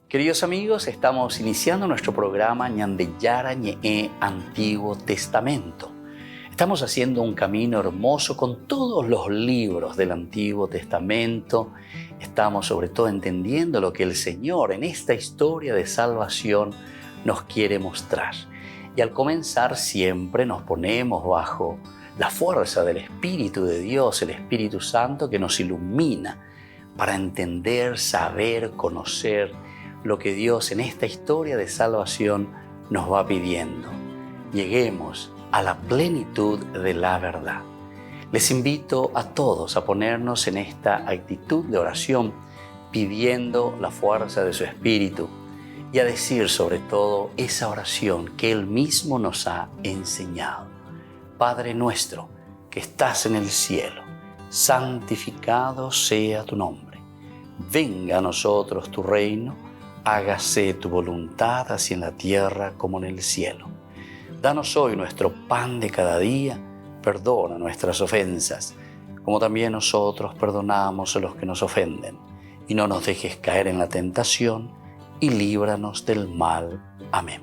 Queridos amigos, estamos iniciando nuestro programa Ñandeyara Ñe'e Antiguo Testamento. Estamos haciendo un camino hermoso con todos los libros del Antiguo Testamento. Estamos sobre todo entendiendo lo que el Señor en esta historia de salvación nos quiere mostrar. Y al comenzar siempre nos ponemos bajo la fuerza del Espíritu de Dios, el Espíritu Santo que nos ilumina para entender, saber, conocer lo que Dios en esta historia de salvación nos va pidiendo. Lleguemos a la plenitud de la verdad. Les invito a todos a ponernos en esta actitud de oración, pidiendo la fuerza de su Espíritu y a decir sobre todo esa oración que Él mismo nos ha enseñado. Padre nuestro que estás en el cielo, santificado sea tu nombre. Venga a nosotros tu reino, hágase tu voluntad así en la tierra como en el cielo. Danos hoy nuestro pan de cada día, perdona nuestras ofensas, como también nosotros perdonamos a los que nos ofenden. Y no nos dejes caer en la tentación, y líbranos del mal. Amén.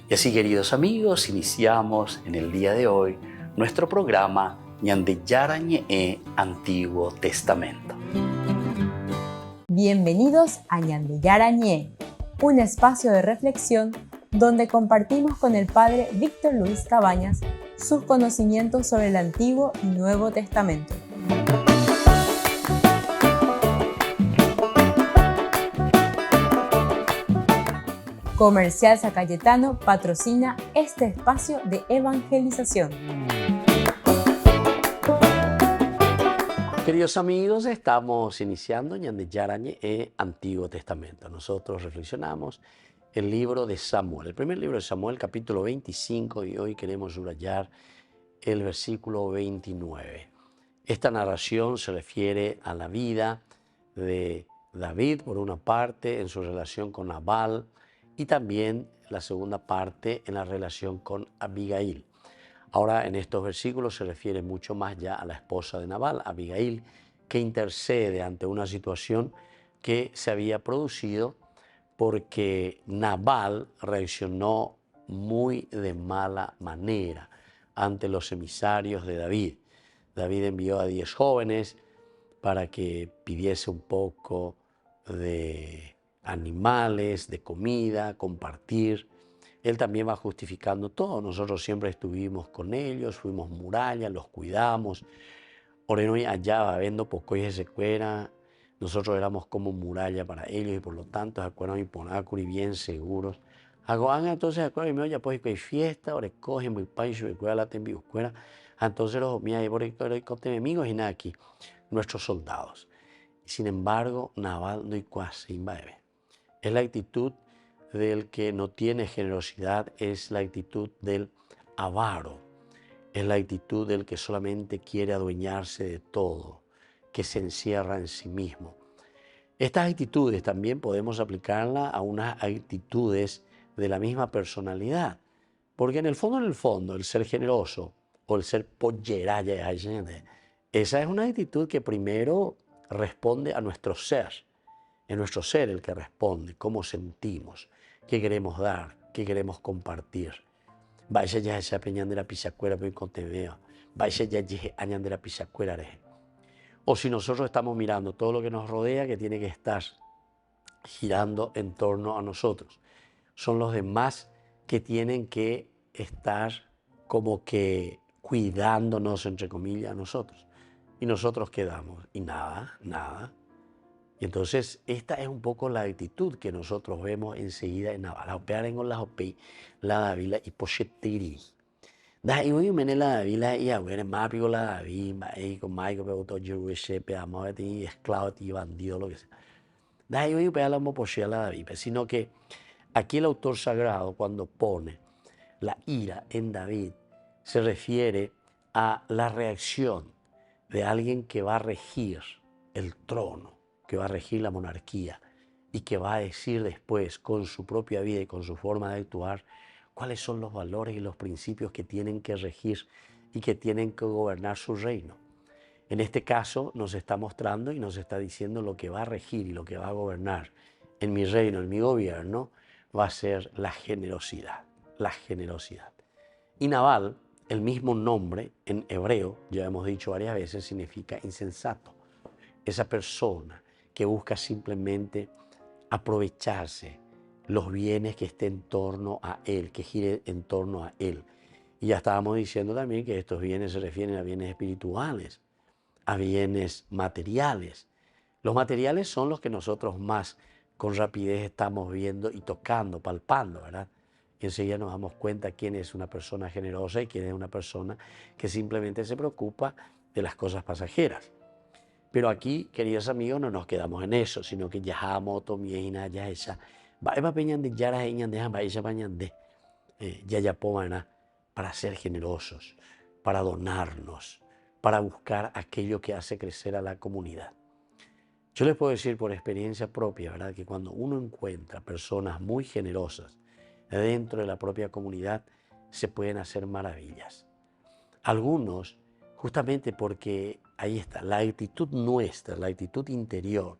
Y así, queridos amigos, iniciamos en el día de hoy nuestro programa Ñandeyara Ñe'e Antiguo Testamento. Bienvenidos a Ñandeyara Ñe'e, un espacio de reflexión donde compartimos con el Padre Víctor Luis Cabañas sus conocimientos sobre el Antiguo y Nuevo Testamento. Comercial San Cayetano patrocina este espacio de evangelización. Queridos amigos, estamos iniciando Ñandeyara Ñe'e Antiguo Testamento. Nosotros reflexionamos el libro de Samuel, el primer libro de Samuel, capítulo 25, y hoy queremos subrayar el versículo 29. Esta narración se refiere a la vida de David, por una parte, en su relación con Nabal, y también la segunda parte en la relación con Abigail. Ahora en estos versículos se refiere mucho más ya a la esposa de Nabal, Abigail, que intercede ante una situación que se había producido porque Nabal reaccionó muy de mala manera ante los emisarios de David. David envió a 10 jóvenes para que pidiese un poco de animales, de comida, compartir. Él también va justificando todo. Nosotros siempre estuvimos con ellos, fuimos muralla, los cuidamos. Orenoi allá va viendo pocoy se cuera. Nosotros éramos como muralla para ellos y por lo tanto se acuerdan y ponácuri bien seguros. Hago entonces acuerdan y me oye pues que hay fiesta, ahora cogen muy país y cuela la tembiuscuera. Entonces los míos por enemigos y nada aquí, nuestros soldados. Sin embargo, Nabal no hay cuasi imbaebe. Es la actitud del que no tiene generosidad, es la actitud del avaro, es la actitud del que solamente quiere adueñarse de todo, que se encierra en sí mismo. Estas actitudes también podemos aplicarlas a unas actitudes de la misma personalidad, porque en el fondo, el ser generoso o el ser polleraya, esa es una actitud que primero responde a nuestro ser. Es nuestro ser el que responde, cómo sentimos, qué queremos dar, qué queremos compartir. Vaya ya esa peñan de la pisacuera, pero conteveo. Vaya ya añan de la pisacuera. O si nosotros estamos mirando todo lo que nos rodea, que tiene que estar girando en torno a nosotros. Son los demás que tienen que estar como que cuidándonos, entre comillas, a nosotros. Y nosotros quedamos, y nada. Y entonces esta es un poco la actitud que nosotros vemos enseguida en Nabal. La Davila y Pochetiri. Da y hoy me la Davila y a ver mapigo la Davila, y con Michael Peuto, Jerusalén, peamos y esclavo y bandido, lo que sea. Da y hoy peamos Poche la Davila, sino que aquí el autor sagrado, cuando pone la ira en David, se refiere a la reacción de alguien que va a regir el trono, que va a regir la monarquía y que va a decir después con su propia vida y con su forma de actuar cuáles son los valores y los principios que tienen que regir y que tienen que gobernar su reino. En este caso nos está mostrando y nos está diciendo lo que va a regir y lo que va a gobernar en mi reino, en mi gobierno, va a ser la generosidad, la generosidad. Y Nabal, el mismo nombre en hebreo, ya hemos dicho varias veces, significa insensato. Esa persona que busca simplemente aprovecharse los bienes que estén en torno a él, que gire en torno a él. Y ya estábamos diciendo también que estos bienes se refieren a bienes espirituales, a bienes materiales. Los materiales son los que nosotros más con rapidez estamos viendo y tocando, palpando, ¿verdad? Y enseguida nos damos cuenta quién es una persona generosa y quién es una persona que simplemente se preocupa de las cosas pasajeras. Pero aquí, queridos amigos, no nos quedamos en eso, sino que yajamos, tomiena, ya esa, va peñan de yara, dejan, va ella bañan de, ya pomana, para ser generosos, para donarnos, para buscar aquello que hace crecer a la comunidad. Yo les puedo decir por experiencia propia, ¿verdad?, que cuando uno encuentra personas muy generosas dentro de la propia comunidad, se pueden hacer maravillas. Algunos, justamente porque ahí está, la actitud nuestra, la actitud interior,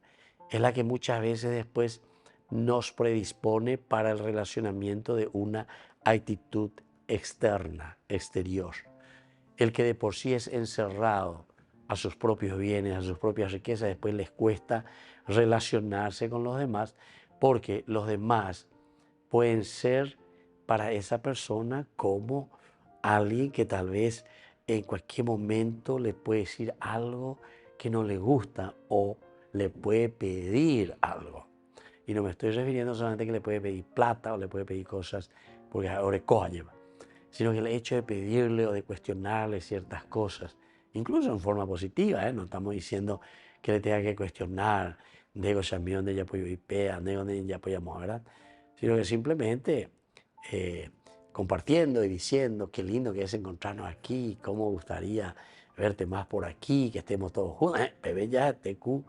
es la que muchas veces después nos predispone para el relacionamiento de una actitud externa, exterior. El que de por sí es encerrado a sus propios bienes, a sus propias riquezas, después les cuesta relacionarse con los demás, porque los demás pueden ser para esa persona como alguien que tal vez en cualquier momento le puede decir algo que no le gusta o le puede pedir algo. Y no me estoy refiriendo solamente que le puede pedir plata o le puede pedir cosas porque ahora coge, sino que el hecho de pedirle o de cuestionarle ciertas cosas, incluso en forma positiva, no estamos diciendo que le tenga que cuestionar, de también de ella apoyo IPEA, de donde ella apoyamos, ¿verdad? Sino que simplemente compartiendo y diciendo qué lindo que es encontrarnos aquí, cómo gustaría verte más por aquí, que estemos todos juntos, bebé ya, tecu,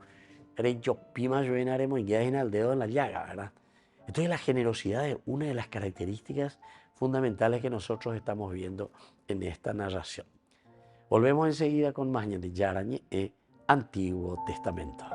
yo pima yo haremos y ya en el dedo en la llaga, ¿verdad? Entonces la generosidad es una de las características fundamentales que nosotros estamos viendo en esta narración. Volvemos enseguida con más de Yarañe e Antiguo Testamento.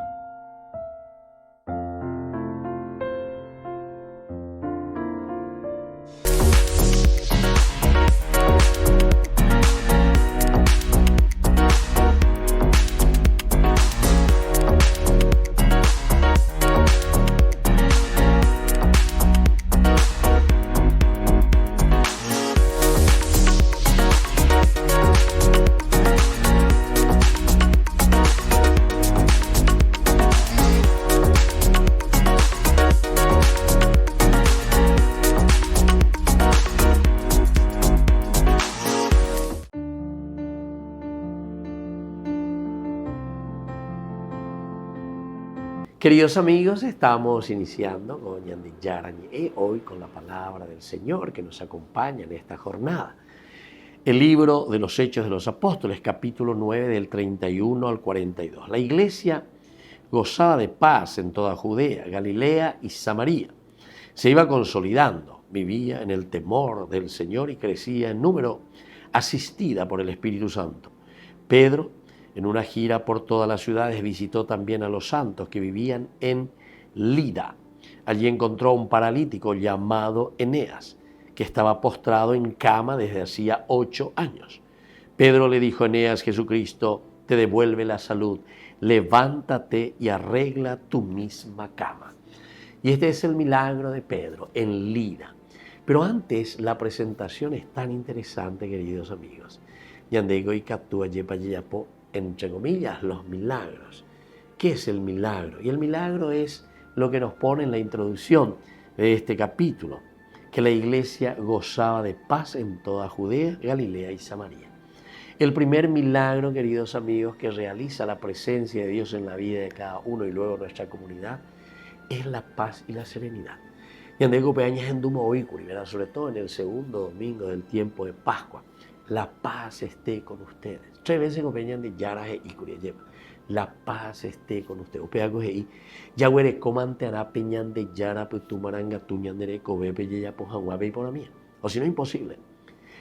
Queridos amigos, estamos iniciando con Yandi Yarañe hoy con la palabra del Señor que nos acompaña en esta jornada. El libro de los Hechos de los Apóstoles, capítulo 9, del 31 al 42. La iglesia gozaba de paz en toda Judea, Galilea y Samaria. Se iba consolidando, vivía en el temor del Señor y crecía en número, asistida por el Espíritu Santo. Pedro, en una gira por todas las ciudades, visitó también a los santos que vivían en Lida. Allí encontró a un paralítico llamado Eneas, que estaba postrado en cama desde hacía 8 años. Pedro le dijo a Eneas: Jesucristo te devuelve la salud, levántate y arregla tu misma cama. Y este es el milagro de Pedro en Lida. Pero antes, la presentación es tan interesante, queridos amigos. Yandego y Captúa Yepayapo, entre comillas, los milagros. ¿Qué es el milagro? Y el milagro es lo que nos pone en la introducción de este capítulo, que la iglesia gozaba de paz en toda Judea, Galilea y Samaria. El primer milagro, queridos amigos, que realiza la presencia de Dios en la vida de cada uno y luego nuestra comunidad, es la paz y la serenidad. Y andego peañas en Dumo Oicuri, sobre todo en el segundo domingo del tiempo de Pascua. La paz esté con ustedes. 3 veces compañían de Yaraje y Curiayema. La paz esté con ustedes. Upeago y Yagüere comante hará peñan de Yara, Putumaranga, Tuñandere, Cobepe, Yeyapo, Jaguabe y por mí. O si no, imposible.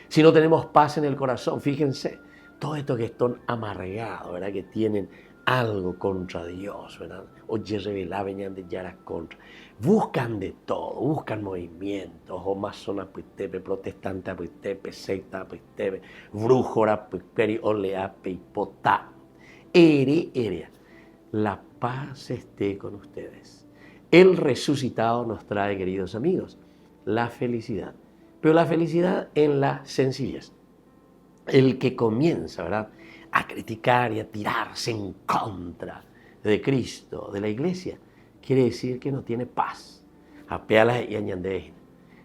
Si no tenemos paz en el corazón, fíjense, todo esto que están amargados, ¿verdad?, que tienen algo contra Dios, ¿verdad? Oye, revelaba ñande yara contra. Buscan de todo, buscan movimientos, o masona puitepe, protestante puitepe, secta puitepe, brújora puiperi, oleape, hipotá. Erea. La paz esté con ustedes. El resucitado nos trae, queridos amigos, la felicidad. Pero la felicidad en la sencillez. El que comienza, ¿verdad?, a criticar y a tirarse en contra de Cristo, de la iglesia, quiere decir que no tiene paz.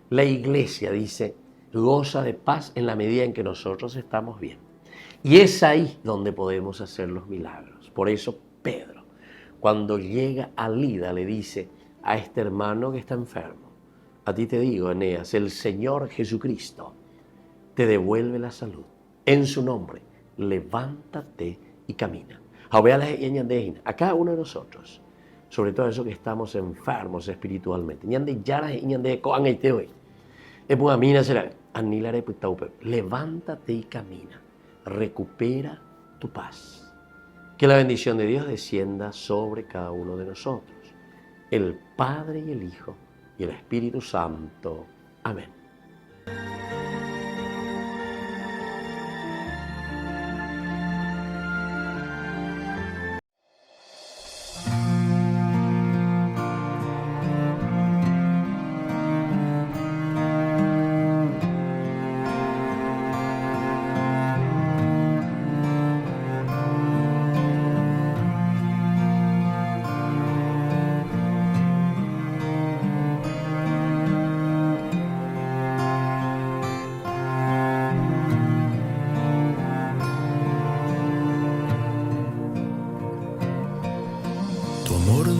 La iglesia, dice, goza de paz en la medida en que nosotros estamos bien. Y es ahí donde podemos hacer los milagros. Por eso Pedro, cuando llega a Lida, le dice a este hermano que está enfermo: a ti te digo, Eneas, el Señor Jesucristo te devuelve la salud. En su nombre, levántate y camina. A cada uno de nosotros, sobre todo eso que estamos enfermos espiritualmente, levántate y camina, recupera tu paz. Que la bendición de Dios descienda sobre cada uno de nosotros, el Padre y el Hijo y el Espíritu Santo. Amén.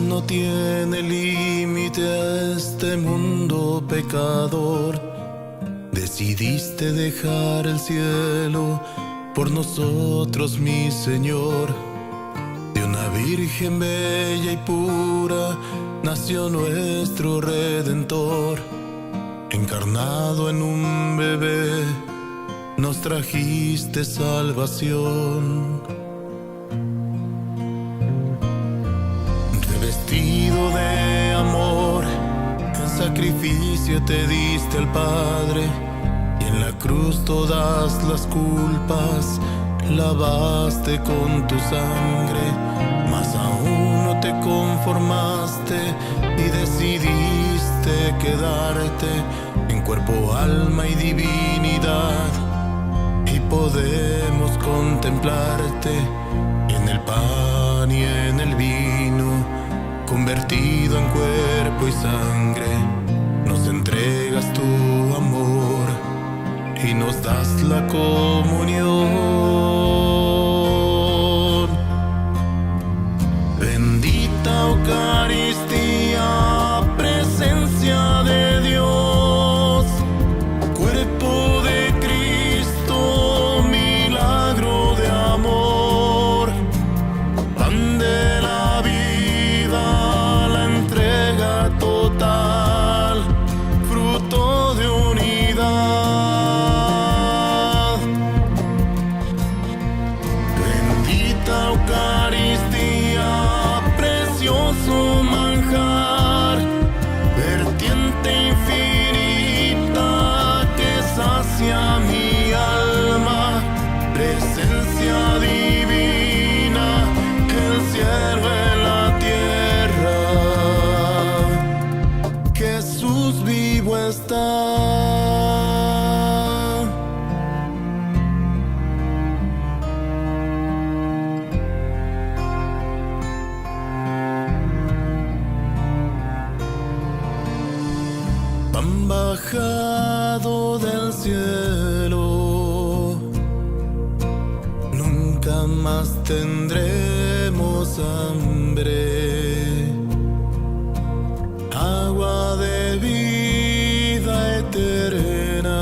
No tiene límite a este mundo pecador. Decidiste dejar el cielo por nosotros, mi Señor. De una virgen bella y pura nació nuestro Redentor. Encarnado en un bebé, nos trajiste salvación. Revestido de amor, en sacrificio te diste al Padre, y en la cruz todas las culpas lavaste con tu sangre. Mas aún no te conformaste y decidiste quedarte en cuerpo, alma y divinidad, y podemos contemplarte en el pan y en el vino, convertido en cuerpo y sangre. Nos entregas tu amor y nos das la comunión. Bendita Eucaristía, presencia de Dios, cuerpo de Cristo, milagro de amor, pan de la vida, la entrega total, fruto de unidad. Bendita Eucaristía, precioso manjar, vertiente infinita que sacia mi alma, presencia divina, el cielo en la tierra, Jesús vivo está. Pan bajado del cielo, nunca más tendremos hambre. Agua de vida eterna,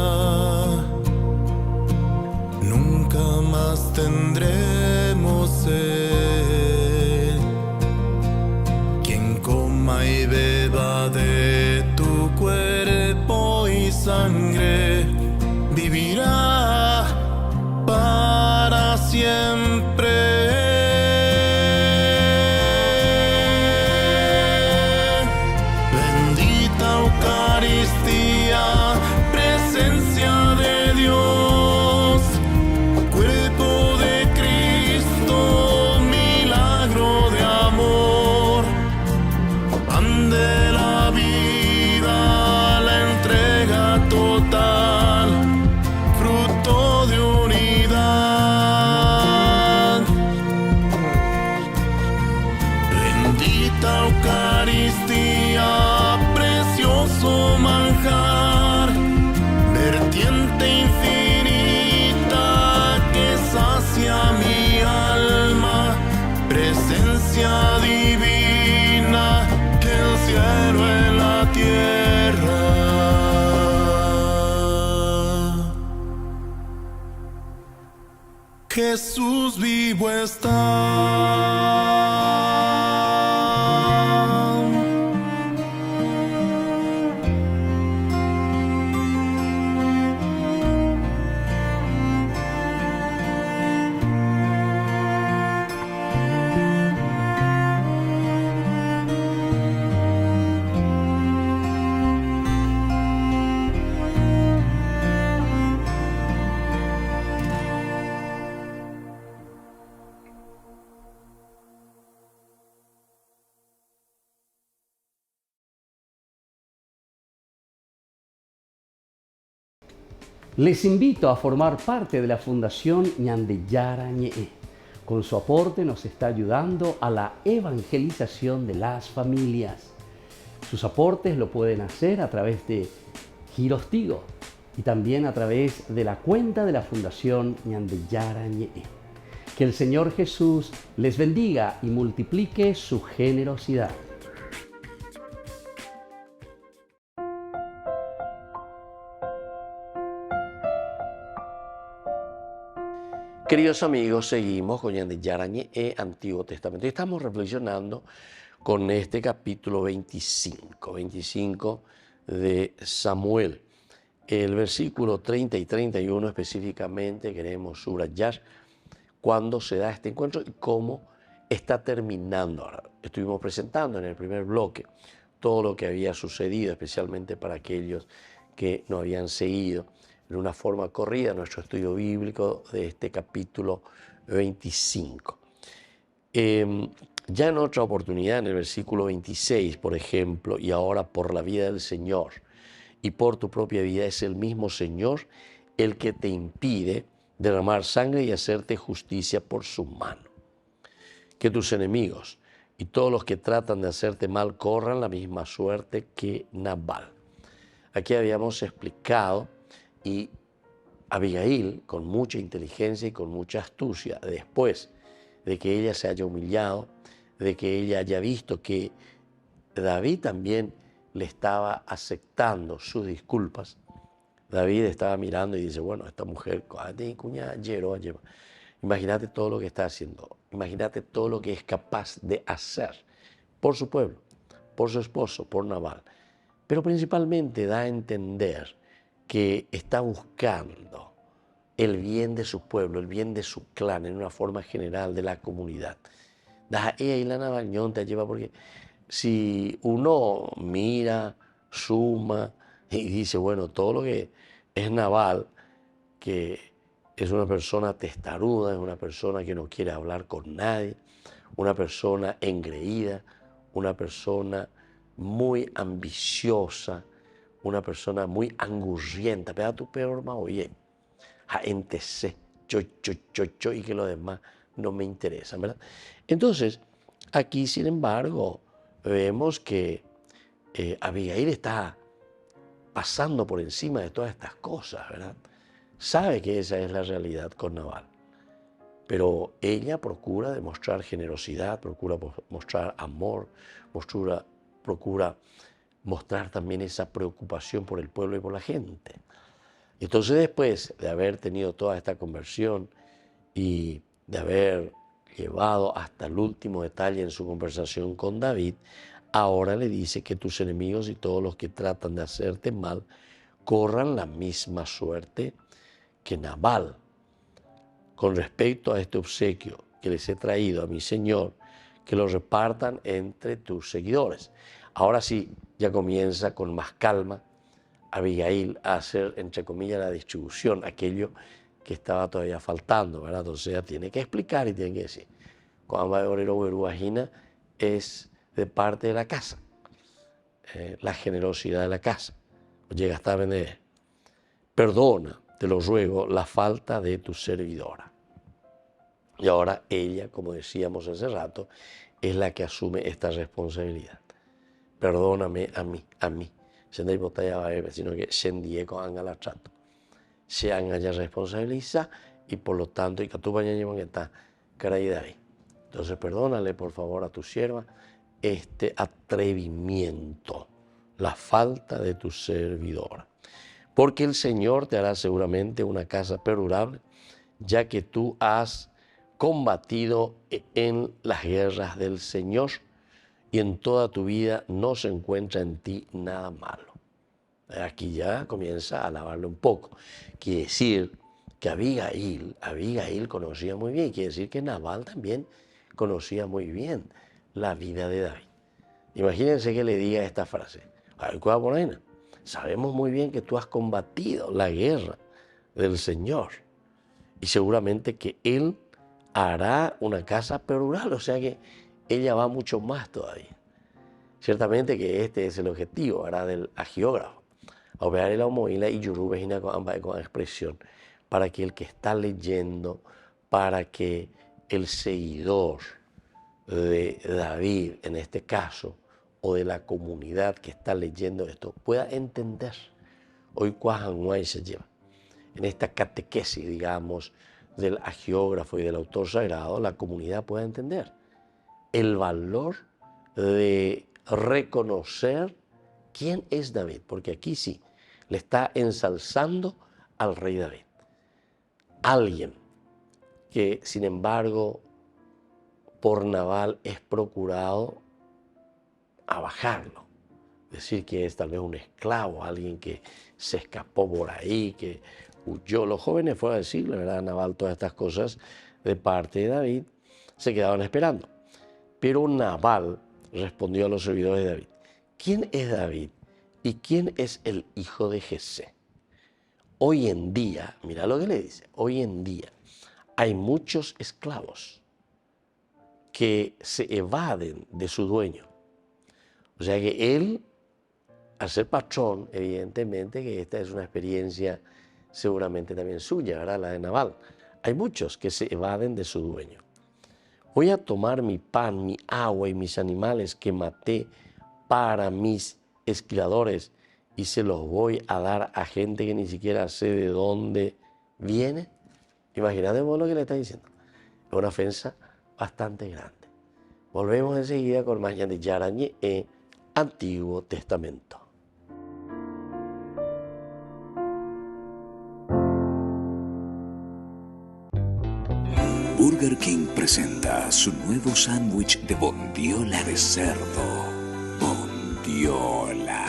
nunca más tendremos sed. Quien coma y beba de tu cuerpo y sangre vivirá para siempre. Jesús vivo está. Les invito a formar parte de la Fundación Ñandeyara Ñe'e. Con su aporte nos está ayudando a la evangelización de las familias. Sus aportes lo pueden hacer a través de Giros Tigo y también a través de la cuenta de la Fundación Ñandeyara Ñe'e. Que el Señor Jesús les bendiga y multiplique su generosidad. Queridos amigos, seguimos con Ñandeyara Ñe'e, Antiguo Testamento. Y estamos reflexionando con este capítulo 25 de Samuel. El versículo 30 y 31 específicamente queremos subrayar cuándo se da este encuentro y cómo está terminando. Ahora, estuvimos presentando en el primer bloque todo lo que había sucedido, especialmente para aquellos que no habían seguido en una forma corrida nuestro estudio bíblico de este capítulo 25. Ya en otra oportunidad, en el versículo 26, por ejemplo, y ahora por la vida del Señor y por tu propia vida, es el mismo Señor el que te impide derramar sangre y hacerte justicia por su mano. Que tus enemigos y todos los que tratan de hacerte mal corran la misma suerte que Nabal. Aquí habíamos explicado, y Abigail, con mucha inteligencia y con mucha astucia, después de que ella se haya humillado, de que ella haya visto que David también le estaba aceptando sus disculpas, David estaba mirando y dice, bueno, esta mujer, imagínate todo lo que está haciendo, imagínate todo lo que es capaz de hacer por su pueblo, por su esposo, por Nabal, pero principalmente da a entender que está buscando el bien de su pueblo, el bien de su clan, en una forma general de la comunidad. Porque si uno mira, suma y dice, bueno, todo lo que es Nabal, que es una persona testaruda, es una persona que no quiere hablar con nadie, una persona engreída, una persona muy ambiciosa, una persona muy angurrienta, pero tu peor más oye, y que lo demás no me interesa, ¿verdad? Entonces, aquí, sin embargo, vemos que Abigail está pasando por encima de todas estas cosas, ¿verdad? Sabe que esa es la realidad con Nabal, pero ella procura demostrar generosidad, procura mostrar amor, procura mostrar también esa preocupación por el pueblo y por la gente. Entonces, después de haber tenido toda esta conversión y de haber llevado hasta el último detalle en su conversación con David, ahora le dice que tus enemigos y todos los que tratan de hacerte mal corran la misma suerte que Nabal. Con respecto a este obsequio que les he traído a mi Señor, que lo repartan entre tus seguidores. Ahora sí, ya comienza con más calma Abigail a hacer, entre comillas, la distribución, aquello que estaba todavía faltando, ¿verdad? O sea, tiene que explicar y tiene que decir. Cuando va a orar Uruguayina es de parte de la casa, la generosidad de la casa. Llega hasta vender. Perdona, te lo ruego, la falta de tu servidora. Y ahora ella, como decíamos hace rato, es la que asume esta responsabilidad. Perdóname a mí. Sino que la trato. Se han ya responsabiliza y por lo tanto, y que tú vayas a está creída ahí. Entonces, perdónale por favor a tu sierva este atrevimiento, la falta de tu servidora. Porque el Señor te hará seguramente una casa perdurable, ya que tú has combatido en las guerras del Señor y en toda tu vida no se encuentra en ti nada malo. Aquí ya comienza a alabarle un poco. Quiere decir que Abigail conocía muy bien, quiere decir que Nabal también conocía muy bien la vida de David. Imagínense que le diga esta frase: sabemos muy bien que tú has combatido la guerra del Señor y seguramente que Él hará una casa perdural, o sea que ella va mucho más todavía. Ciertamente que este es el objetivo, hará del agiógrafo, operar el homoíla y yurubejina con expresión, para que el que está leyendo, para que el seguidor de David, en este caso, o de la comunidad que está leyendo esto, pueda entender hoy cuán se lleva. En esta catequesis, digamos, del agiógrafo y del autor sagrado, la comunidad pueda entender el valor de reconocer quién es David, porque aquí sí, le está ensalzando al rey David. Alguien que, sin embargo, por Nabal es procurado abajarlo, decir que es tal vez un esclavo, alguien que se escapó por ahí, que huyó. Los jóvenes fueron a decirle, ¿verdad?, a Nabal todas estas cosas de parte de David, se quedaban esperando. Pero Nabal respondió a los servidores de David: ¿quién es David y quién es el hijo de Jesé? Hoy en día, mira lo que le dice, hoy en día hay muchos esclavos que se evaden de su dueño. O sea que él, al ser patrón, evidentemente que esta es una experiencia seguramente también suya, ¿verdad?, la de Nabal. Hay muchos que se evaden de su dueño. Voy a tomar mi pan, mi agua y mis animales que maté para mis esquiladores y se los voy a dar a gente que ni siquiera sé de dónde viene. Imagínate vos lo que le está diciendo. Es una ofensa bastante grande. Volvemos enseguida con más de Yarañé en Antiguo Testamento. Burger King presenta su nuevo sándwich de bondiola de cerdo. Bondiola.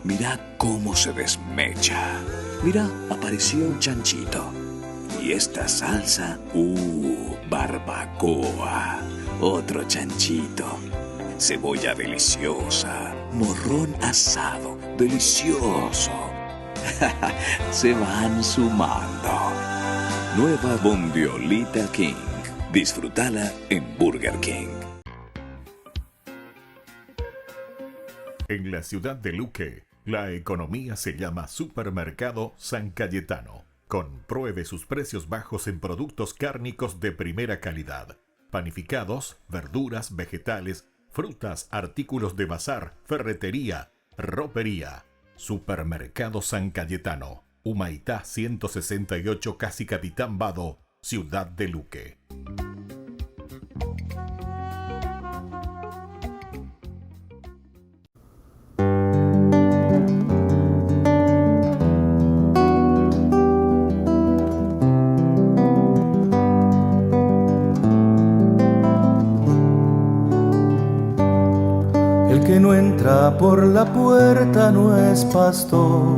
Mira cómo se desmecha. Mira, apareció un chanchito. Y esta salsa, barbacoa. Otro chanchito. Cebolla deliciosa. Morrón asado, delicioso. Se van sumando. Nueva Bondiolita King. Disfrútala en Burger King. En la ciudad de Luque, la economía se llama Supermercado San Cayetano. Compruebe sus precios bajos en productos cárnicos de primera calidad. Panificados, verduras, vegetales, frutas, artículos de bazar, ferretería, ropería. Supermercado San Cayetano. Humaitá 168, casi Capitán Vado, ciudad de Luque. El que no entra por la puerta no es pastor.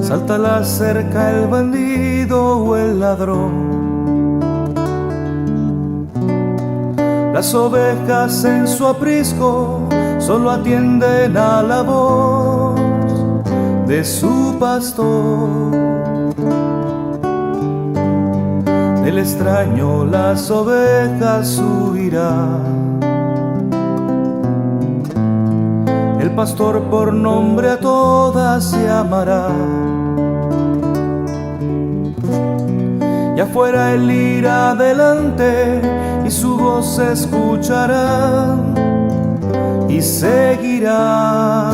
Salta la cerca el bandido o el ladrón. Las ovejas en su aprisco solo atienden a la voz de su pastor. Del extraño las ovejas huirán. El pastor por nombre a todas llamará. Y afuera él irá adelante y su voz se escuchará y seguirá.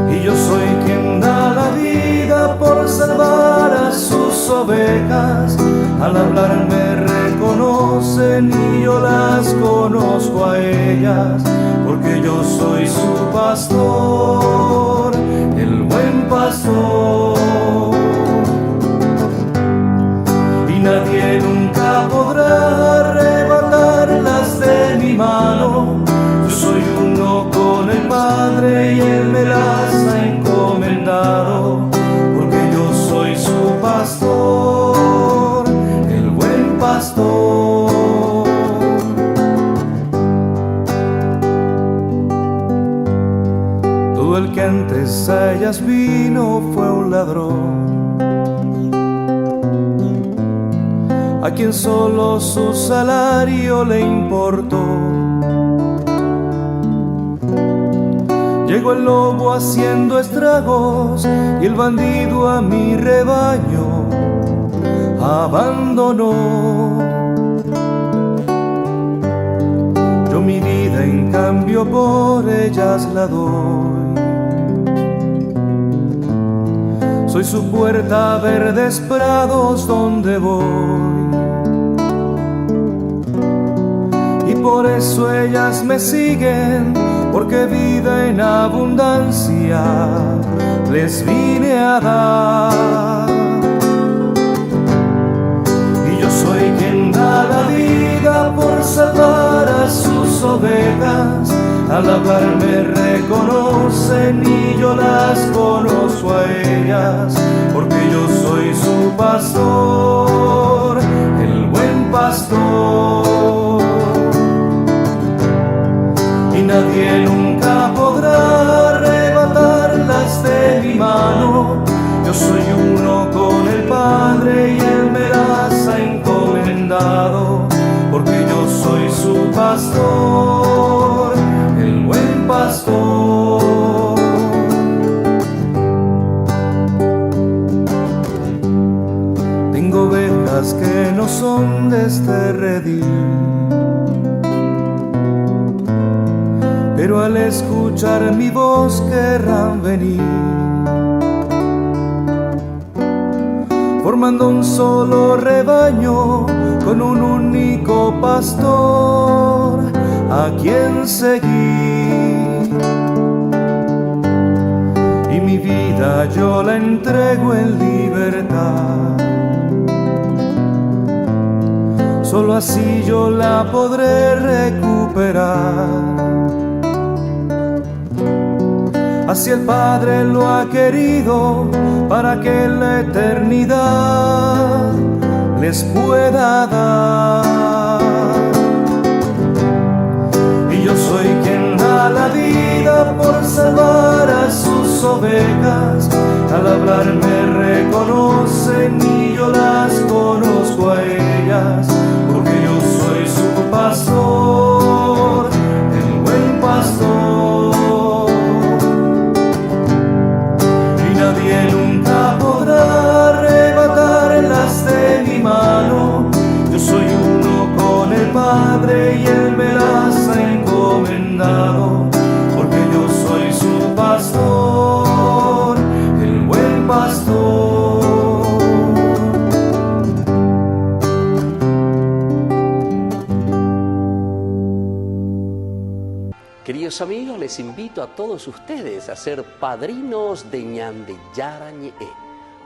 Y yo soy quien da la vida por salvar a sus ovejas. Al hablar me reconocen y yo las conozco a ellas, porque yo soy su pastor. mano. Yo soy uno con el Padre y Él me las ha encomendado, porque yo soy su pastor, el buen pastor. Todo el que antes a ellas vino fue un ladrón, a quien solo su salario le importó. Llegó el lobo haciendo estragos y el bandido a mi rebaño abandonó. Yo mi vida en cambio por ellas la doy. Soy su puerta a verdes prados donde voy. Y por eso ellas me siguen, porque vida en abundancia les vine a dar. Y yo soy quien da la vida por salvar a sus ovejas. Al hablar me reconocen y yo las conozco a ellas, porque yo soy su pastor, el buen pastor. Y nadie nunca podrá arrebatarlas de mi mano. Yo soy uno con el Padre y Él me las ha encomendado, porque yo soy su pastor, el buen pastor. Tengo ovejas que no son de este redil, pero al escuchar mi voz querrán venir, formando un solo rebaño con un único pastor a quien seguir. Y mi vida yo la entrego en libertad, solo así yo la podré recuperar. Así el Padre lo ha querido, para que en la eternidad les pueda dar. Y yo soy quien da la vida por salvar a sus ovejas. Al hablar me reconocen y yo las conozco a ellas, porque yo soy su pastor, el buen pastor. Nadie nunca podrá arrebatarlas de mi mano. Yo soy uno con el Padre y Él me las ha encomendado, porque yo soy su pastor, el buen pastor. Queridos amigos, les invito a todos ustedes a ser padrinos de Ñande Yarañe.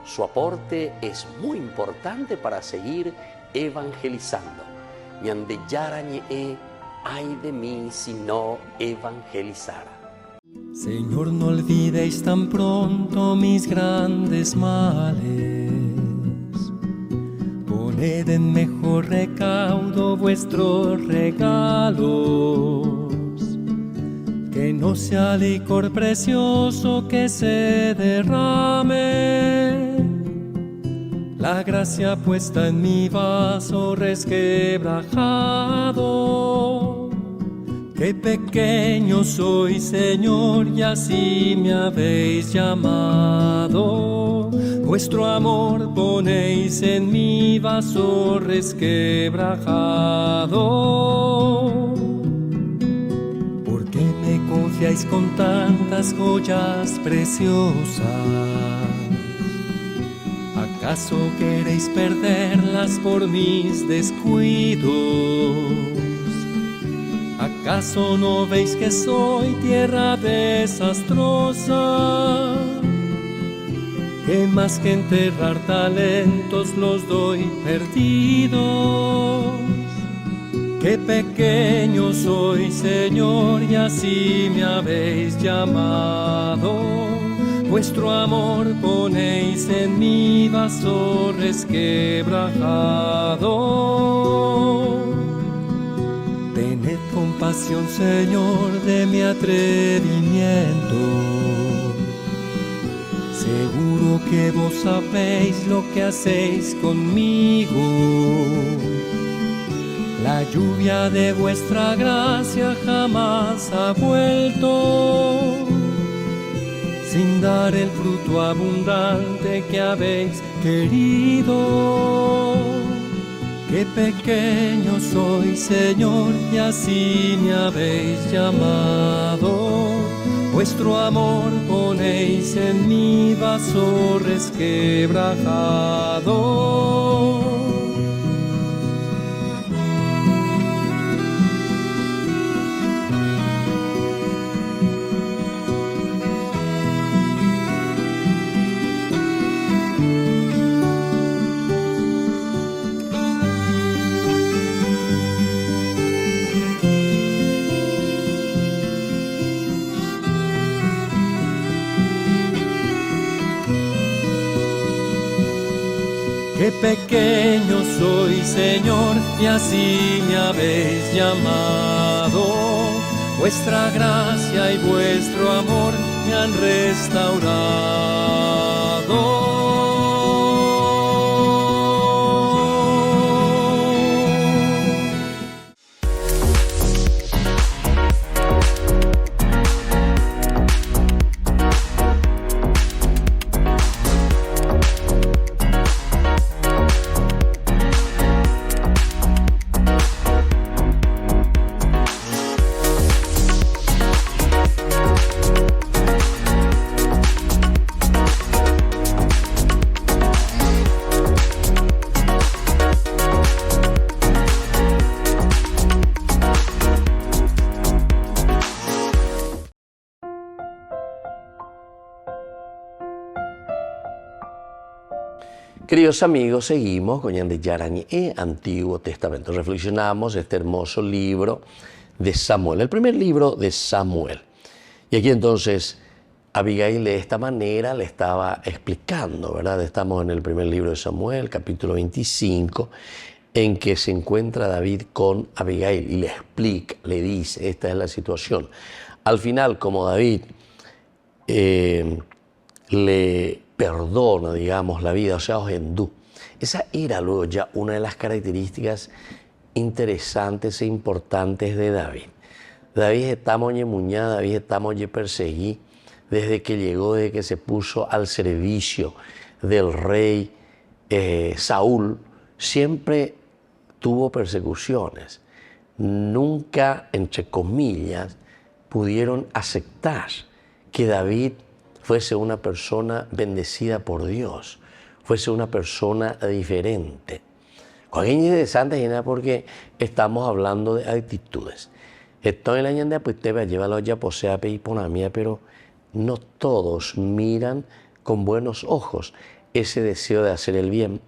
Su aporte es muy importante para seguir evangelizando. Ñande Yarañe, ay de mí si no evangelizara. Señor, no olvidéis tan pronto mis grandes males. Poned en mejor recaudo vuestros regalos. Que no sea licor precioso que se derrame. La gracia puesta en mi vaso resquebrajado. Qué pequeño soy, Señor, y así me habéis llamado. Vuestro amor ponéis en mi vaso resquebrajado. Confiáis con tantas joyas preciosas. ¿Acaso queréis perderlas por mis descuidos? ¿Acaso no veis que soy tierra desastrosa? Que más que enterrar talentos los doy perdidos. Qué pequeño soy, Señor, y así me habéis llamado. Vuestro amor ponéis en mi vaso resquebrajado. Tened compasión, Señor, de mi atrevimiento. Seguro que vos sabéis lo que hacéis conmigo. La lluvia de vuestra gracia jamás ha vuelto, sin dar el fruto abundante que habéis querido. Qué pequeño soy, Señor, y así me habéis llamado. Vuestro amor ponéis en mi vaso resquebrajado. Qué pequeño soy, Señor, y así me habéis llamado. Vuestra gracia y vuestro amor me han restaurado. Queridos amigos, seguimos con Ñande Yarañe e Antiguo Testamento. Reflexionamos este hermoso libro de Samuel, el primer libro de Samuel. Y aquí entonces Abigail de esta manera le estaba explicando, ¿verdad? Estamos en el primer libro de Samuel, capítulo 25, en que se encuentra David con Abigail y le explica, le dice, esta es la situación. Al final, como David le perdona, digamos, la vida, o sea, Ogendú. Esa era luego ya una de las características interesantes e importantes de David. David está moñe muñá, David está moñe perseguí, desde que llegó, desde que se puso al servicio del rey Saúl, siempre tuvo persecuciones. Nunca, entre comillas, pudieron aceptar que David fuese una persona bendecida por Dios, fuese una persona diferente. Es interesante, porque estamos hablando de actitudes. Estoy en la ñande pues te va a llevarlo ya posea mía, pero no todos miran con buenos ojos ese deseo de hacer el bien.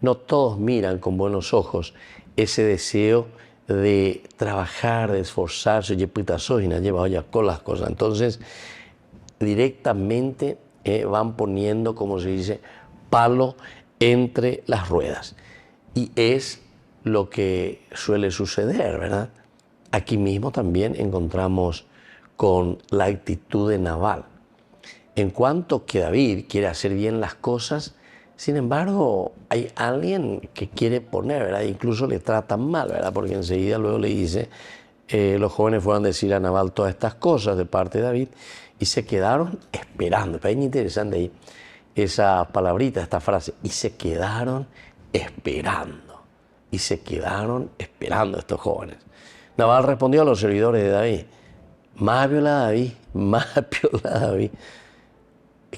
No todos miran con buenos ojos ese deseo de trabajar, de esforzarse, y lleva ya con las cosas. Entonces, directamente van poniendo, como se dice, palo entre las ruedas. Y es lo que suele suceder, ¿verdad? Aquí mismo también encontramos con la actitud de Nabal. En cuanto que David quiere hacer bien las cosas, sin embargo, hay alguien que quiere poner, ¿verdad? Incluso le tratan mal, ¿verdad? Porque enseguida luego le dice, los jóvenes fueron a decir a Nabal todas estas cosas de parte de David, y se quedaron esperando. Es interesante ahí esa palabrita, esta frase. Y se quedaron esperando. Y se quedaron esperando estos jóvenes. Nabal respondió a los servidores de David. Más viola David, más viola David.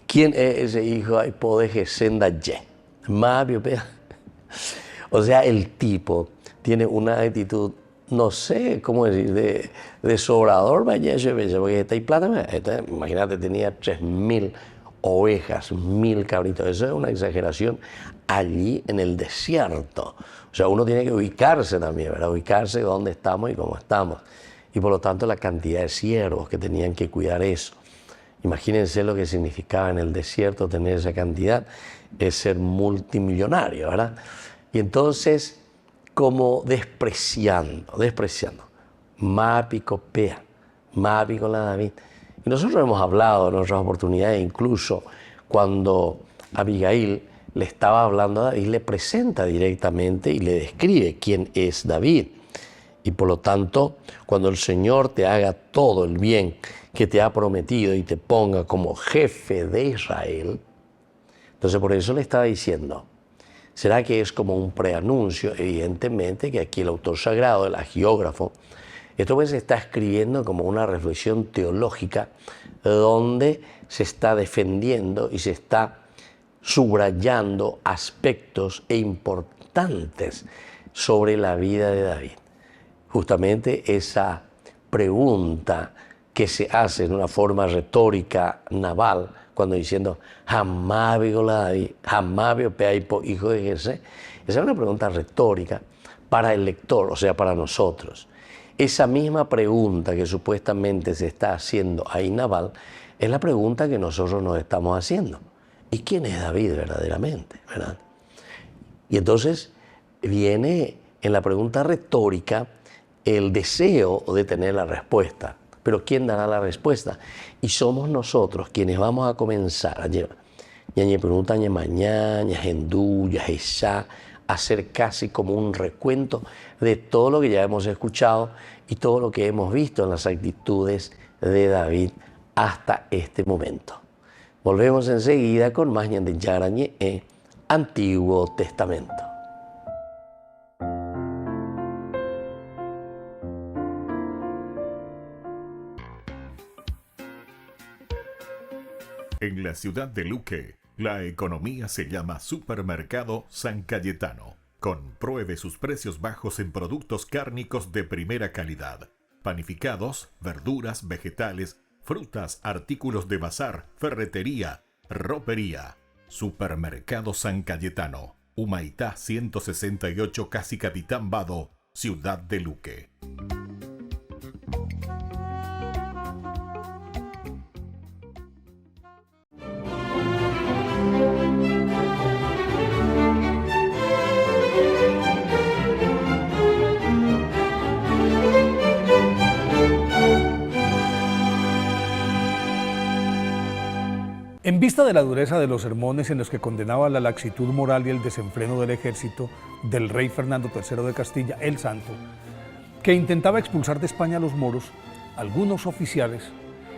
¿Quién es ese hijo de Gesenda Ye? Más viola. O sea, el tipo tiene una actitud, no sé cómo decir, de sobrador, porque esta plata, imagínate, tenía 3.000 ovejas, 1000 cabritos. Eso es una exageración allí en el desierto. O sea, uno tiene que ubicarse también, ¿verdad? Ubicarse dónde estamos y cómo estamos. Y por lo tanto la cantidad de siervos que tenían que cuidar eso. Imagínense lo que significaba en el desierto tener esa cantidad, es ser multimillonario, ¿verdad? Y entonces, como despreciando, Mapi copea, Mapi con la David. Y nosotros hemos hablado en otras oportunidades, incluso cuando Abigail le estaba hablando a David, le presenta directamente y le describe quién es David. Y por lo tanto, cuando el Señor te haga todo el bien que te ha prometido y te ponga como jefe de Israel, entonces por eso le estaba diciendo, ¿será que es como un preanuncio? Evidentemente que aquí el autor sagrado, el agiógrafo, esto pues se está escribiendo como una reflexión teológica donde se está defendiendo y se está subrayando aspectos importantes sobre la vida de David. Justamente esa pregunta que se hace en una forma retórica naval, cuando diciendo, jamás vio la David, jamás vio Peaipo, hijo de Jesé. Esa es una pregunta retórica para el lector, o sea, para nosotros. Esa misma pregunta que supuestamente se está haciendo ahí naval, es la pregunta que nosotros nos estamos haciendo. ¿Y quién es David verdaderamente? ¿Verdad? Y entonces viene en la pregunta retórica el deseo de tener la respuesta. Pero ¿quién dará la respuesta? Y somos nosotros quienes vamos a comenzar a llevar. Ñañe pregunta, ña mañana, ña hendú, ña jesá, hacer casi como un recuento de todo lo que ya hemos escuchado y todo lo que hemos visto en las actitudes de David hasta este momento. Volvemos enseguida con más Ñande Yarañe Antiguo Testamento. En la ciudad de Luque, la economía se llama Supermercado San Cayetano. Compruebe sus precios bajos en productos cárnicos de primera calidad. Panificados, verduras, vegetales, frutas, artículos de bazar, ferretería, ropería. Supermercado San Cayetano. Humaitá 168, Casi Capitán Vado, ciudad de Luque. En vista de la dureza de los sermones en los que condenaba la laxitud moral y el desenfreno del ejército del rey Fernando III de Castilla, el Santo, que intentaba expulsar de España a los moros, algunos oficiales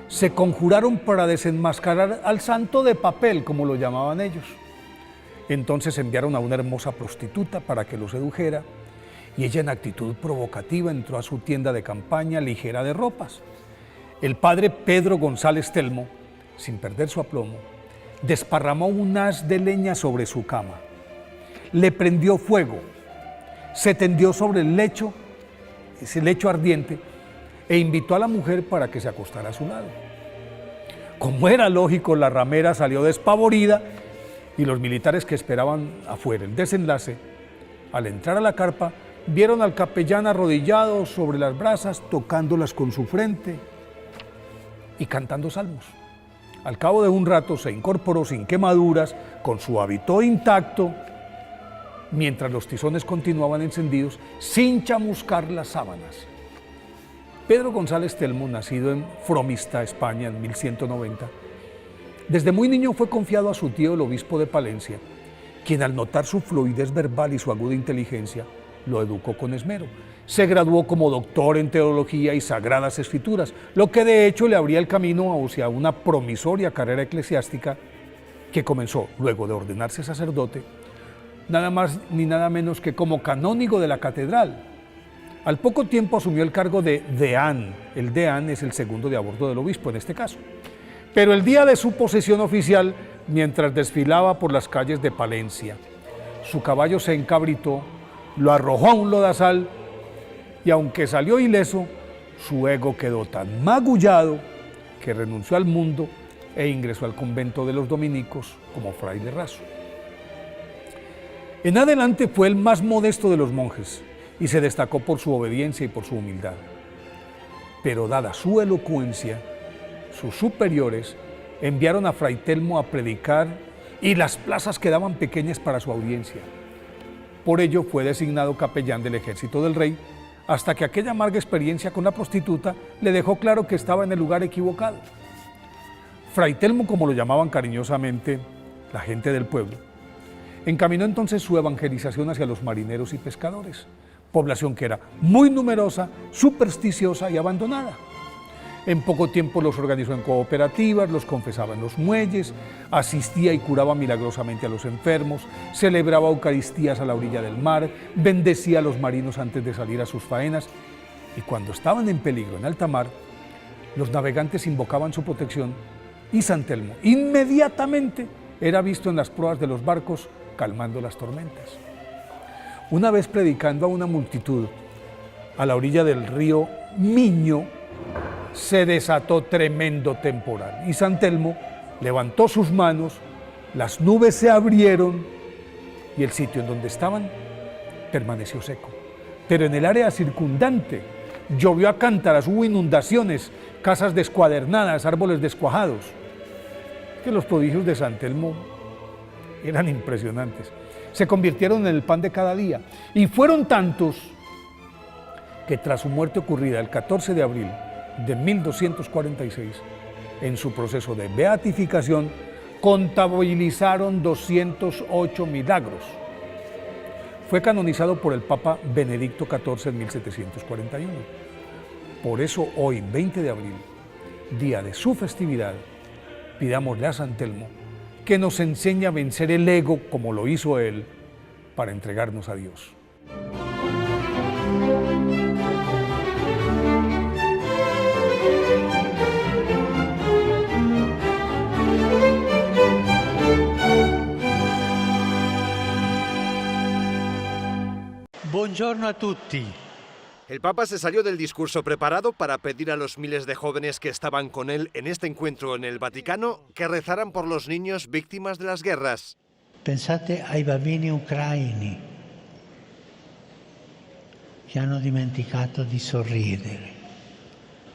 se conjuraron para desenmascarar al santo de papel, como lo llamaban ellos. Entonces enviaron a una hermosa prostituta para que lo sedujera, y ella en actitud provocativa entró a su tienda de campaña ligera de ropas. El padre Pedro González Telmo, sin perder su aplomo, desparramó un haz de leña sobre su cama, le prendió fuego, se tendió sobre el lecho, ese lecho ardiente, e invitó a la mujer para que se acostara a su lado. Como era lógico, la ramera salió despavorida y los militares que esperaban afuera el desenlace, al entrar a la carpa, vieron al capellán arrodillado sobre las brasas, tocándolas con su frente y cantando salmos. Al cabo de un rato se incorporó sin quemaduras, con su hábito intacto, mientras los tizones continuaban encendidos, sin chamuscar las sábanas. Pedro González Telmo, nacido en Fromista, España, en 1190, desde muy niño fue confiado a su tío, el obispo de Palencia, quien al notar su fluidez verbal y su aguda inteligencia, lo educó con esmero. Se graduó como doctor en teología y sagradas escrituras, lo que de hecho le abría el camino hacia una promisoria carrera eclesiástica que comenzó, luego de ordenarse sacerdote, nada más ni nada menos que como canónigo de la catedral. Al poco tiempo asumió el cargo de deán. El deán es el segundo de a bordo del obispo en este caso. Pero el día de su posesión oficial, mientras desfilaba por las calles de Palencia, su caballo se encabritó, lo arrojó a un lodazal y aunque salió ileso, su ego quedó tan magullado que renunció al mundo e ingresó al convento de los dominicos como fraile raso. En adelante fue el más modesto de los monjes y se destacó por su obediencia y por su humildad. Pero dada su elocuencia, sus superiores enviaron a Fray Telmo a predicar y las plazas quedaban pequeñas para su audiencia. Por ello fue designado capellán del ejército del rey, hasta que aquella amarga experiencia con la prostituta le dejó claro que estaba en el lugar equivocado. Fray Telmo, como lo llamaban cariñosamente la gente del pueblo, encaminó entonces su evangelización hacia los marineros y pescadores, población que era muy numerosa, supersticiosa y abandonada. En poco tiempo los organizó en cooperativas, los confesaba en los muelles, asistía y curaba milagrosamente a los enfermos, celebraba eucaristías a la orilla del mar, bendecía a los marinos antes de salir a sus faenas, y cuando estaban en peligro en alta mar, los navegantes invocaban su protección y San Telmo inmediatamente era visto en las proas de los barcos calmando las tormentas. Una vez predicando a una multitud a la orilla del río Miño, se desató tremendo temporal y San Telmo levantó sus manos, las nubes se abrieron y el sitio en donde estaban permaneció seco. Pero en el área circundante llovió a cántaras, hubo inundaciones, casas descuadernadas, árboles descuajados. Que los prodigios de San Telmo eran impresionantes. Se convirtieron en el pan de cada día y fueron tantos que tras su muerte ocurrida el 14 de abril de 1246, en su proceso de beatificación, contabilizaron 208 milagros. Fue canonizado por el Papa Benedicto XIV en 1741. Por eso hoy, 20 de abril, día de su festividad, pidámosle a San Telmo que nos enseñe a vencer el ego como lo hizo él para entregarnos a Dios. Buongiorno a tutti. El Papa se salió del discurso preparado para pedir a los miles de jóvenes que estaban con él en este encuentro en el Vaticano que rezaran por los niños víctimas de las guerras. Pensate ai bambini ucraini che hanno dimenticato di sorridere.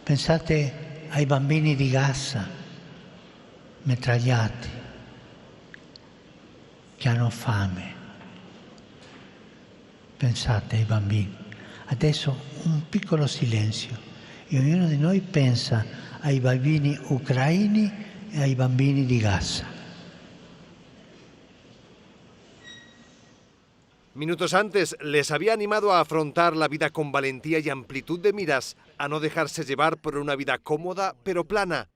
Pensate ai bambini di Gaza metragliati che hanno fame. Pensate ai bambini. Adesso un piccolo silenzio e ognuno di noi pensa ai bambini ucraini e ai bambini di Gaza. Minutos antes les había animado a afrontar la vida con valentía y amplitud de miras, a no dejarse llevar por una vida cómoda pero plana.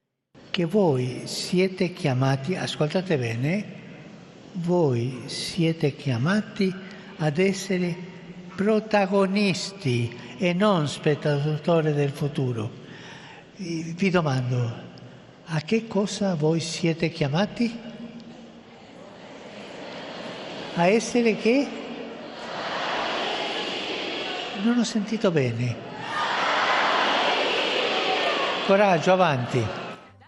Che voi siete chiamati, ascoltate bene, voi siete chiamati ad essere protagonisti e non spettatori del futuro. Vi domando, a che cosa voi siete chiamati? A essere che? Non ho sentito bene. Coraggio, avanti.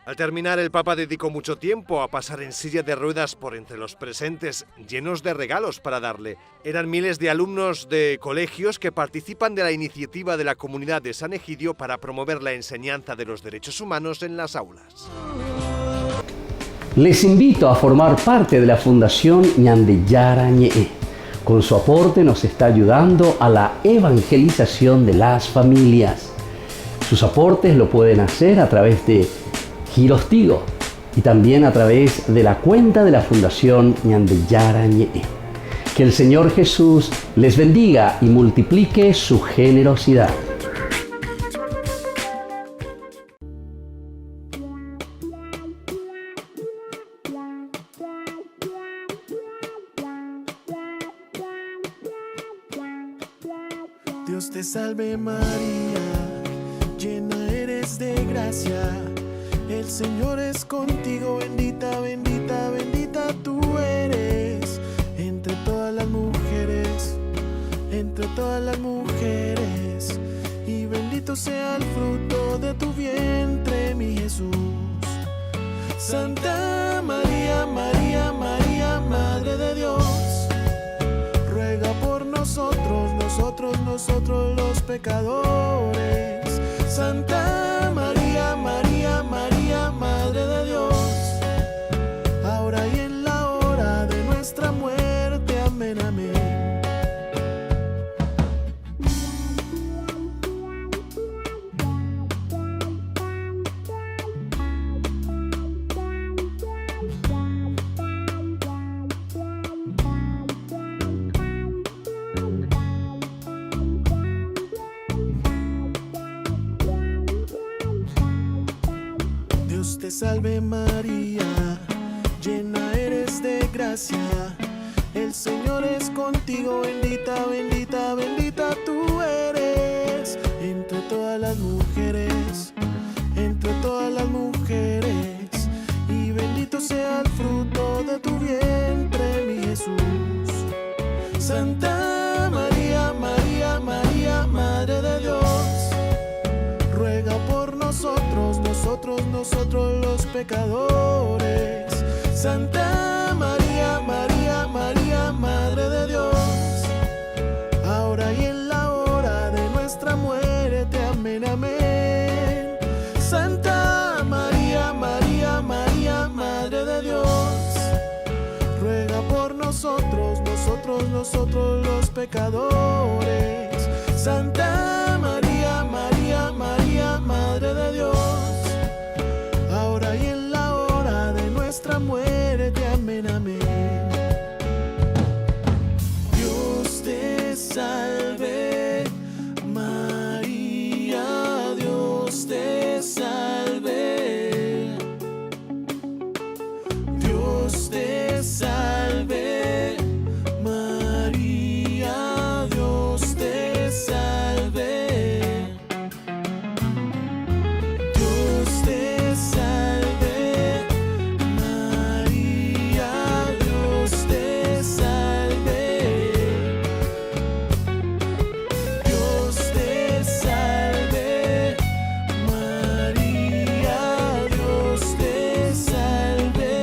Al terminar, el Papa dedicó mucho tiempo a pasar en silla de ruedas por entre los presentes, llenos de regalos para darle. Eran miles de alumnos de colegios que participan de la iniciativa de la comunidad de San Egidio para promover la enseñanza de los derechos humanos en las aulas. Les invito a formar parte de la Fundación Ñandeyara Ñe'e. Con su aporte nos está ayudando a la evangelización de las familias. Sus aportes lo pueden hacer a través de Giros Tigo y también a través de la cuenta de la Fundación Ñandeyara Ñe'e. Que el Señor Jesús les bendiga y multiplique su generosidad. Dios te salve María, llena eres de gracia. El Señor es contigo, bendita, bendita, bendita tú eres entre todas las mujeres, y bendito sea el fruto de tu vientre, mi Jesús. Santa pecadores. Santa María, María, María, Madre de Dios, ahora y en la hora de nuestra muerte. Amén, amén. Dios te salve María, llena eres de gracia, el Señor es contigo, bendita, bendita, bendita tú eres, entre todas las mujeres, y bendito sea el fruto de tu vientre, mi Jesús. Santa María, María, María, Madre de Dios, ruega por nosotros, nosotros los pecadores. Santa María, María, María, Madre de Dios, ahora y en la hora de nuestra muerte. Amén, amén. Santa María, María, María, Madre de Dios, ruega por nosotros, nosotros los pecadores. Santa María, María, María, Madre de Dios, ahora y en la hora de nuestra muerte. Amén, amén. Dios te salve, María, Dios te salve. Dios te salve, María, Dios te salve. Dios te salve, María, Dios te salve. Dios te salve, María, Dios te salve.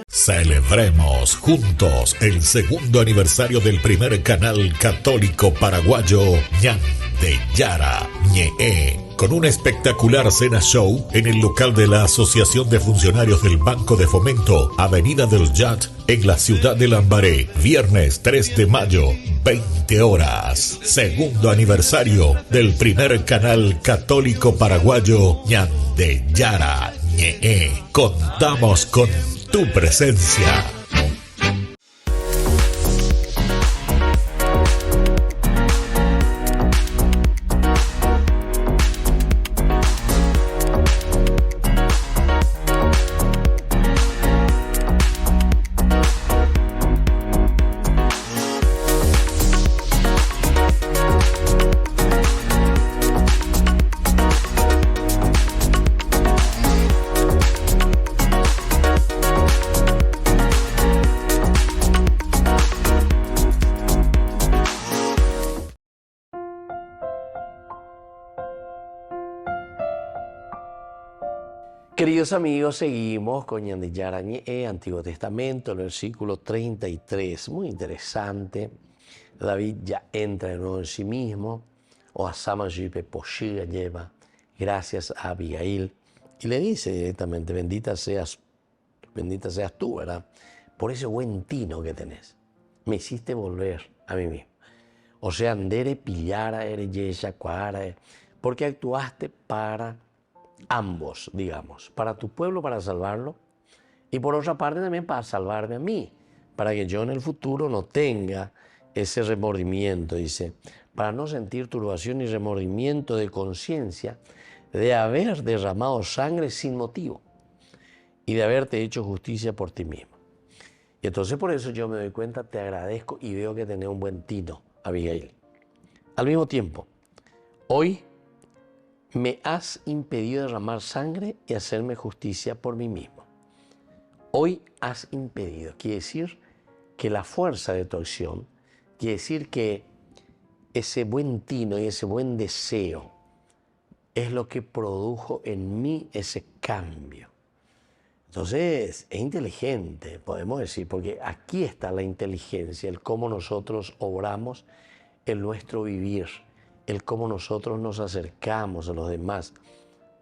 Celebremos juntos el segundo aniversario del primer canal católico paraguayo Ñande Yara Ñe'e, con una espectacular cena show en el local de la Asociación de Funcionarios del Banco de Fomento, Avenida del Yat, en la ciudad de Lambaré, viernes 3 de mayo, 20 horas. Segundo aniversario del primer canal católico paraguayo Ñande Yara Ñe'e. Contamos con tu presencia. Queridos amigos, seguimos con Ñande Yara Ñe'e, Antiguo Testamento, el versículo 33. Muy interesante. David ya entra de nuevo en sí mismo. Oasama Jipe Poshiga lleva gracias a Abigail. Y le dice directamente, bendita seas tú, ¿verdad? Por ese buen tino que tenés. Me hiciste volver a mí mismo. O sea, andere pillara, ere yesha, cuara, porque actuaste para ambos, digamos, para tu pueblo, para salvarlo, y por otra parte también para salvarme a mí, para que yo en el futuro no tenga ese remordimiento, dice, para no sentir turbación y remordimiento de conciencia de haber derramado sangre sin motivo y de haberte hecho justicia por ti mismo. Y entonces por eso yo me doy cuenta, te agradezco y veo que tenés un buen tino, Abigail. Al mismo tiempo, hoy me has impedido derramar sangre y hacerme justicia por mí mismo. Hoy has impedido. Quiere decir que la fuerza de tu acción, quiere decir que ese buen tino y ese buen deseo es lo que produjo en mí ese cambio. Entonces, es inteligente, podemos decir, porque aquí está la inteligencia, el cómo nosotros obramos en nuestro vivir, el cómo nosotros nos acercamos a los demás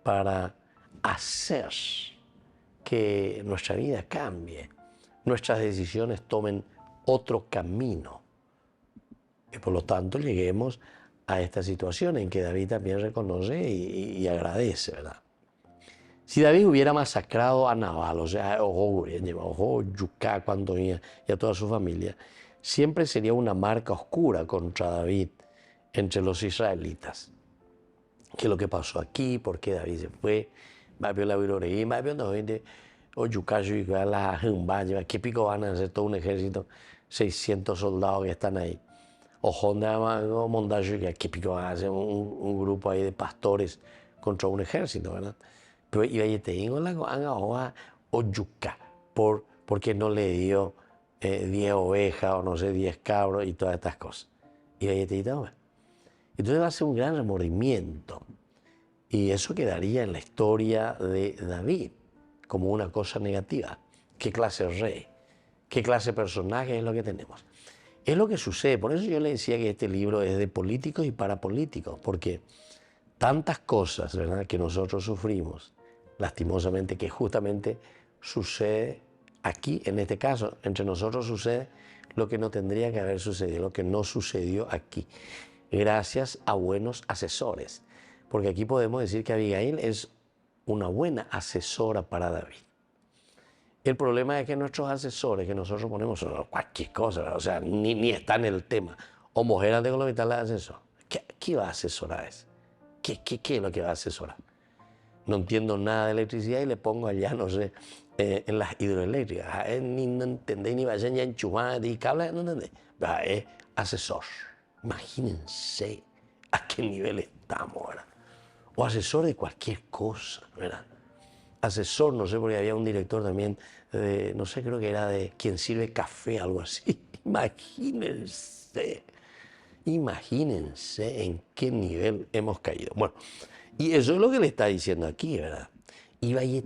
para hacer que nuestra vida cambie, nuestras decisiones tomen otro camino. Y por lo tanto lleguemos a esta situación en que David también reconoce y agradece, ¿verdad? Si David hubiera masacrado a Nabal, o sea, ojo, Yucá cuando y a toda su familia, siempre sería una marca oscura contra David entre los israelitas. ¿Qué es lo que pasó aquí? ¿Por qué David se fue? ¿Qué pico van a hacer todo un ejército? 600 soldados que están ahí. ¿Qué pico van a hacer un grupo ahí de pastores contra un ejército, verdad? Pero y te digo porque no le dio 10 ovejas o no sé, 10 cabros y todas estas cosas. Y entonces va a ser un gran remordimiento. Y eso quedaría en la historia de David como una cosa negativa. ¿Qué clase de rey? ¿Qué clase de personaje es lo que tenemos? Es lo que sucede. Por eso yo le decía que este libro es de políticos y para políticos, porque tantas cosas, ¿verdad?, que nosotros sufrimos, lastimosamente, que justamente sucede aquí, en este caso, entre nosotros sucede lo que no tendría que haber sucedido, lo que no sucedió aquí, gracias a buenos asesores. Porque aquí podemos decir que Abigail es una buena asesora para David. El problema es que nuestros asesores que nosotros ponemos son cualquier cosa, o sea, ni está en el tema. O mujer de Colombia la asesor. ¿Qué va a asesorar eso? ¿Qué es lo que va a asesorar? No entiendo nada de electricidad y le pongo allá, no sé, en las hidroeléctricas. No entendéis ni vayan ya enchufadas y cables, no entendéis. Es asesor. Imagínense a qué nivel estamos, ¿verdad? O asesor de cualquier cosa, ¿verdad? Asesor, no sé, porque había un director también, no sé, creo que era de quien sirve café, algo así. Imagínense en qué nivel hemos caído. Bueno, y eso es lo que le está diciendo aquí, ¿verdad? Iba y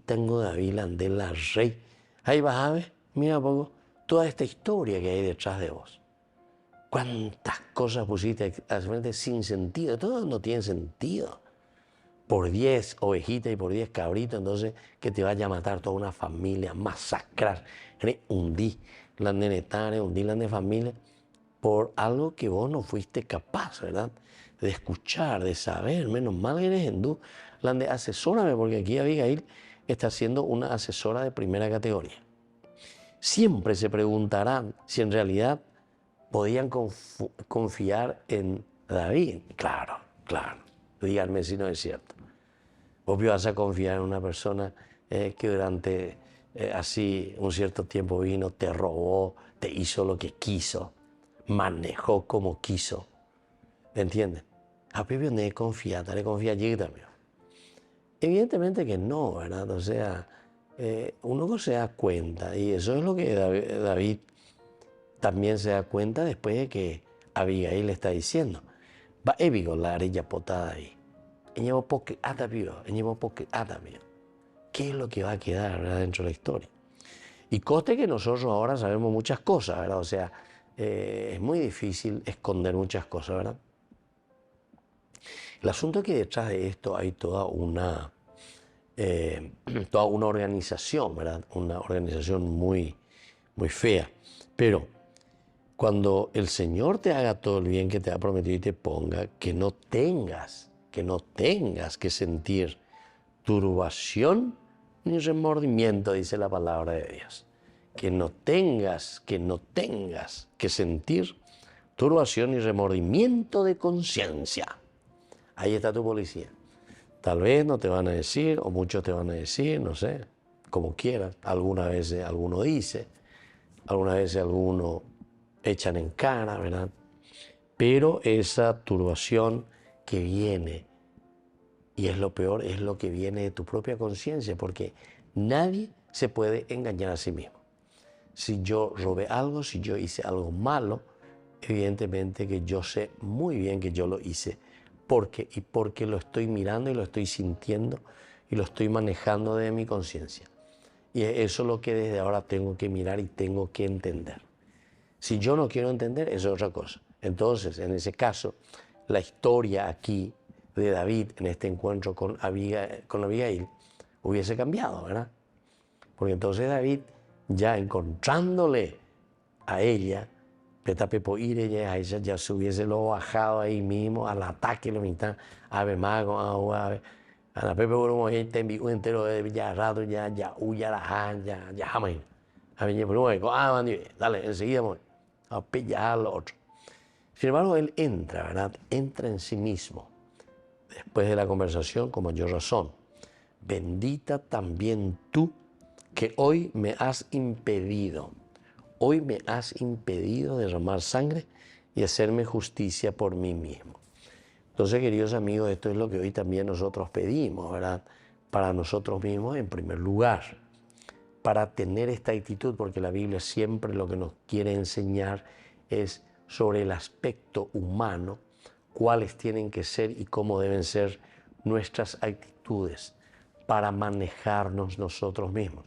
tango David de la rey. Ahí vas a ver, mira un poco, toda esta historia que hay detrás de vos. ¿Cuántas cosas pusiste al frente sin sentido? Todo no tiene sentido. Por 10 ovejitas y por 10 cabritos, entonces que te vaya a matar toda una familia, masacrar, hundir la nenetare, hundir la de familia, por algo que vos no fuiste capaz, ¿verdad?, de escuchar, de saber. Menos mal que eres hindú, la de asesórame, porque aquí Abigail está siendo una asesora de primera categoría. Siempre se preguntarán si en realidad podían confiar en David. Claro, díganme si no es cierto. Obvio vas a confiar en una persona que durante así un cierto tiempo vino, te robó, te hizo lo que quiso, manejó como quiso. ¿Entienden? A Pepe no confía, le confía allí también. Evidentemente que no, ¿verdad? O sea, uno se da cuenta, y eso es lo que David también se da cuenta después de que Abigail le está diciendo. Va épico la arilla potada ahí. ¿Qué es lo que va a quedar, ¿verdad?, dentro de la historia? Y conste que nosotros ahora sabemos muchas cosas, ¿verdad? O sea, es muy difícil esconder muchas cosas, ¿verdad? El asunto es que detrás de esto hay toda una organización, ¿verdad? Una organización muy fea. Pero cuando el Señor te haga todo el bien que te ha prometido y te ponga, que no tengas que sentir turbación ni remordimiento, dice la palabra de Dios. Que no tengas que sentir turbación y remordimiento de conciencia. Ahí está tu policía. Tal vez no te van a decir, o muchos te van a decir, no sé, como quieras. Algunas veces alguno dice, algunas veces alguno echan en cara, ¿verdad? Pero esa turbación que viene, y es lo peor, es lo que viene de tu propia conciencia, porque nadie se puede engañar a sí mismo. Si yo robé algo, si yo hice algo malo, evidentemente que yo sé muy bien que yo lo hice. Porque lo estoy mirando y lo estoy sintiendo y lo estoy manejando de mi conciencia. Y eso es lo que desde ahora tengo que mirar y tengo que entender. Si yo no quiero entender, eso es otra cosa. Entonces, en ese caso, la historia aquí de David en este encuentro con Abigail hubiese cambiado, ¿verdad? Porque entonces David, ya encontrándole a ella, a ella ya se hubiese lo bajado ahí mismo al ataque, lo mitad, ave mago, ave, a la pepe por un entero de ya rato, ya huya la ya jamás. A ver, dale, enseguida voy a pillar al otro. Sin embargo, él entra, ¿verdad? Entra en sí mismo. Después de la conversación, con mayor razón. Bendita también tú, que hoy me has impedido derramar sangre y hacerme justicia por mí mismo. Entonces, queridos amigos, esto es lo que hoy también nosotros pedimos, ¿verdad? Para nosotros mismos en primer lugar, para tener esta actitud, porque la Biblia siempre lo que nos quiere enseñar es sobre el aspecto humano, cuáles tienen que ser y cómo deben ser nuestras actitudes para manejarnos nosotros mismos.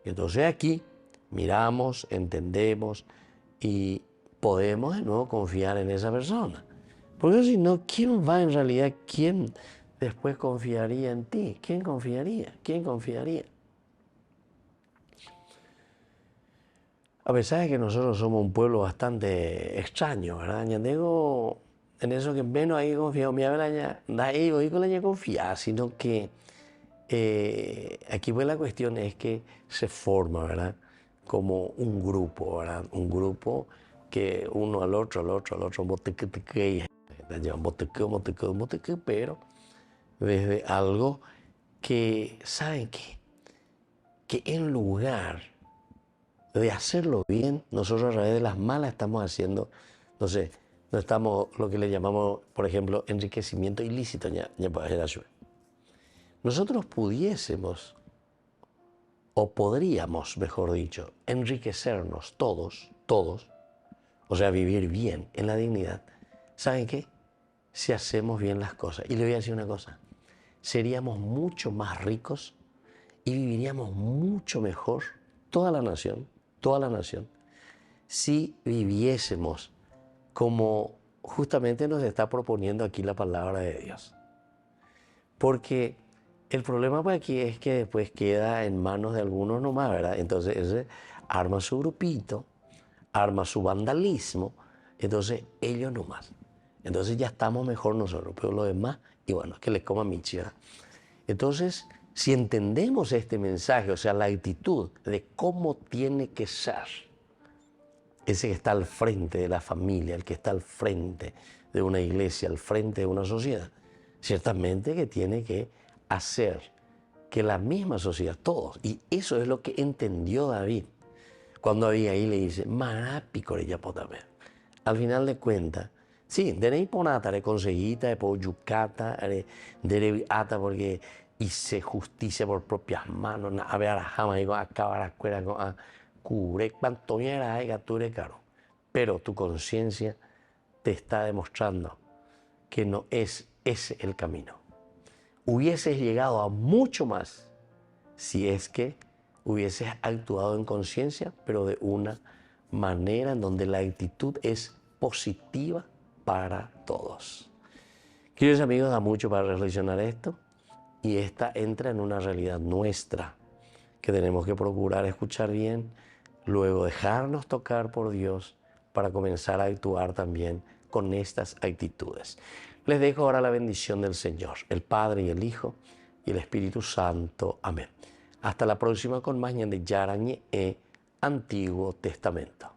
Entonces aquí miramos, entendemos y podemos de nuevo confiar en esa persona. Porque si no, ¿quién va en realidad? ¿Quién después confiaría en ti? ¿Quién confiaría? ¿Quién confiaría? A pesar de que nosotros somos un pueblo bastante extraño, ¿verdad? Ya digo, en eso que menos hay confiado, mi abuela da ahí con la confiar, sino que aquí pues la cuestión es que se forma, ¿verdad? Como un grupo, ¿verdad? Un grupo que uno al otro, pero desde algo que, ¿saben qué? Que en lugar de hacerlo bien, nosotros a través de las malas estamos haciendo, no sé, no estamos lo que le llamamos, por ejemplo, enriquecimiento ilícito. Nosotros pudiésemos, o podríamos, mejor dicho, enriquecernos todos, o sea, vivir bien en la dignidad. ¿Saben qué? Si hacemos bien las cosas. Y le voy a decir una cosa, seríamos mucho más ricos y viviríamos mucho mejor toda la nación, si viviésemos como justamente nos está proponiendo aquí la palabra de Dios. Porque el problema pues aquí es que después queda en manos de algunos nomás, ¿verdad? Entonces ese arma su grupito, arma su vandalismo, entonces ellos nomás. Entonces ya estamos mejor nosotros, pero los demás, y bueno, que les coma michi, ¿verdad? Entonces, si entendemos este mensaje, o sea, la actitud de cómo tiene que ser ese que está al frente de la familia, el que está al frente de una iglesia, al frente de una sociedad, ciertamente que tiene que hacer que la misma sociedad, todos, y eso es lo que entendió David, cuando Abigail le dice, al final de cuentas, sí, de ponata, de conseguita, de poyucata, de ata, porque hice justicia por propias manos, a ver, jamás digo, acabar a cuera, a cubre, cuanto era, caro. Pero tu conciencia te está demostrando que no es ese el camino. Hubieses llegado a mucho más si es que hubieses actuado en conciencia, pero de una manera en donde la actitud es positiva para todos. Queridos amigos, da mucho para reflexionar esto y esta entra en una realidad nuestra que tenemos que procurar escuchar bien, luego dejarnos tocar por Dios para comenzar a actuar también con estas actitudes. Les dejo ahora la bendición del Señor, el Padre y el Hijo y el Espíritu Santo. Amén. Hasta la próxima con más Ñande Yarañe Antiguo Testamento.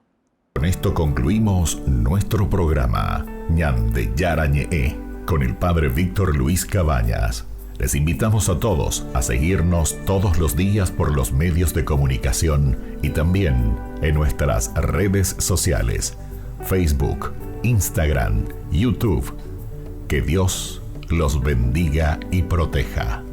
Con esto concluimos nuestro programa Ñande Yarañe con el Padre Víctor Luis Cabañas. Les invitamos a todos a seguirnos todos los días por los medios de comunicación y también en nuestras redes sociales, Facebook, Instagram, YouTube. Que Dios los bendiga y proteja.